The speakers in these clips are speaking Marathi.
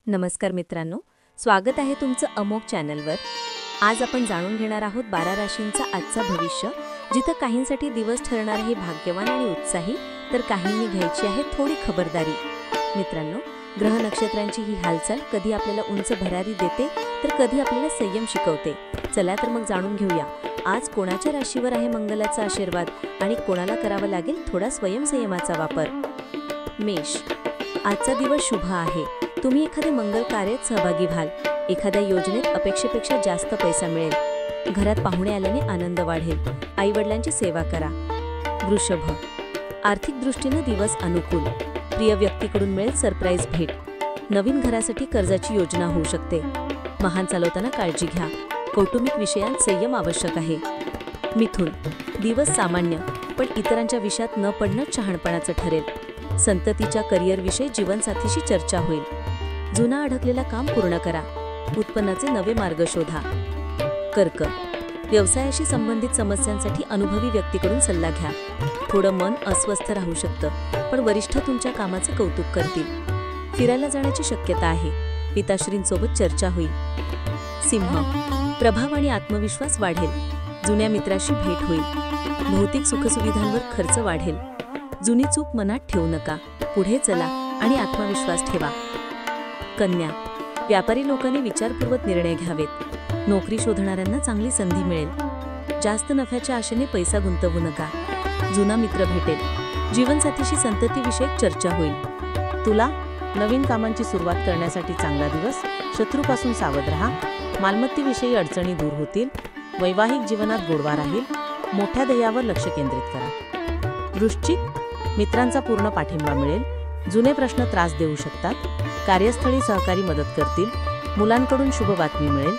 नमस्कार मित्रांनो, स्वागत आहे तुमचं अमोघ चॅनलवर। आज आपण जाणून घेणार आहोत 12 राशींचा आजचा भविष्य, जिथे काहींसाठी दिवस ठरणार आहे भाग्यवान आणि उत्साही, तर काहींनी घ्यायची आहे थोडी खबरदारी। मित्रांनो, ग्रह नक्षत्रांची ही हालचाल कधी आपल्याला उंच भरारी देते तर कधी आपल्याला संयम शिकवते। चला तर मग जाणून घेऊया आज कोणाच्या राशीवर आहे मंगलाचा आशीर्वाद आणि कोणाला करावा लागेल थोडा स्वयंसंयमाचा वापर। मेष, आजचा दिवस शुभ आहे। तुम्ही एखादे मंगल कार्यात सहभागी व्हाल, एखाद्या योजनेत अपेक्षेपेक्षा जास्त पैसा मिळेल, घरात पाहुणे आल्याने आनंद वाढेल, आई वडिलांची सेवा करा। वृषभ, आर्थिक दृष्टीने दिवस अनुकूल, प्रिय व्यक्तीकडून मिळेल सरप्राईज भेट, नवीन घरासाठी कर्जाची योजना होऊ शकते, वाहन चालवताना काळजी घ्या, कौटुंबिक विषयांत संयम आवश्यक आहे। मिथुन, दिवस सामान्य पण इतरांच्या विषयात न पडणं शहाणपणाचं ठरेल, संततीच्या करिअरविषयी जीवनसाथीशी चर्चा होईल, जुना अडकलेला काम पूर्ण करा, उत्पन्नाचे नवे मार्ग शोधा। कर्क, व्यवसायाशी संबंधित समस्यांसाठी अनुभवी व्यक्तीकडून सल्ला घ्या, थोडं मन अस्वस्थ राहू शकतं पण वरिष्ठ तुमच्या कामाचं कौतुक करतील, फिरायला जाण्याची शक्यता आहे, पिताश्रींसोबत चर्चा होईल। सिंह, प्रभाव आणि आत्मविश्वास वाढेल, जुन्या मित्राशी भेट होईल, भौतिक सुखसुविधांवर खर्च वाढेल, जुनी चूक मनात ठेवू नका, पुढे चला आणि आत्मविश्वास ठेवा। कन्या, व्यापारी लोकांनी विचारपूर्वक निर्णय घ्यावेत, नोकरी शोधणाऱ्यांना चांगली संधी मिळेल, जास्त नफ्याच्या आशेने पैसा गुंतवू नका, जुना मित्र भेटेल, जीवनसाथीशी संततीविषयक चर्चा होईल। तुला, नवीन कामांची सुरुवात करण्यासाठी चांगला दिवस, शत्रूपासून सावध राहा, मालमत्तेविषयी अडचणी दूर होतील, वैवाहिक जीवनात गोडवा राहील, मोठ्या ध्येयावर लक्ष केंद्रित करा। वृश्चिक, मित्रांचा पूर्ण पाठिंबा मिळेल, जुने प्रश्न त्रास देऊ शकतात, कार्यस्थळी सहकारी मदत करतील, मुलांकडून शुभ बातमी मिळेल,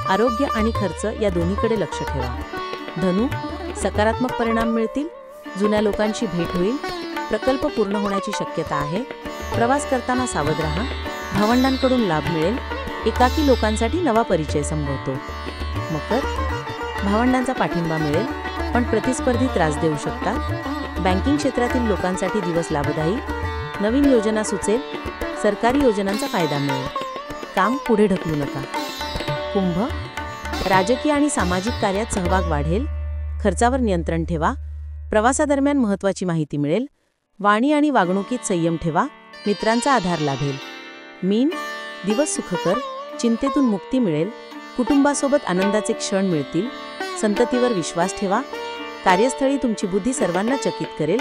आरोग्य आणि खर्च या दोन्हीकडे लक्ष ठेवा। धनु, सकारात्मक परिणाम मिळतील, जुन्या लोकांशी भेट होईल, प्रकल्प पूर्ण होण्याची शक्यता आहे, प्रवास करताना सावध राहा, भावंडांकडून लाभ मिळेल, एकाकी लोकांसाठी नवा परिचय संभवतो। मकर, भावंडांचा पाठिंबा मिळेल पण प्रतिस्पर्धी त्रास देऊ शकतात, बँकिंग क्षेत्रातील लोकांसाठी दिवस लाभदायी, नवीन योजना सुचेल, सरकारी योजनांचा फायदा मिळेल, काम पुढे ढकलू नका। कुंभ, राजकीय आणि सामाजिक कार्यात सहभाग वाढेल, खर्चावर नियंत्रण ठेवा, प्रवासादरम्यान महत्त्वाची माहिती मिळेल, वाणी आणि वागणुकीत संयम ठेवा, मित्रांचा आधार लाभेल। मीन, दिवस सुखकर, चिंतेतून मुक्ती मिळेल, कुटुंबासोबत आनंदाचे क्षण मिळतील, संततीवर विश्वास ठेवा, कार्यस्थळी तुमची बुद्धी सर्वांना चकित करेल,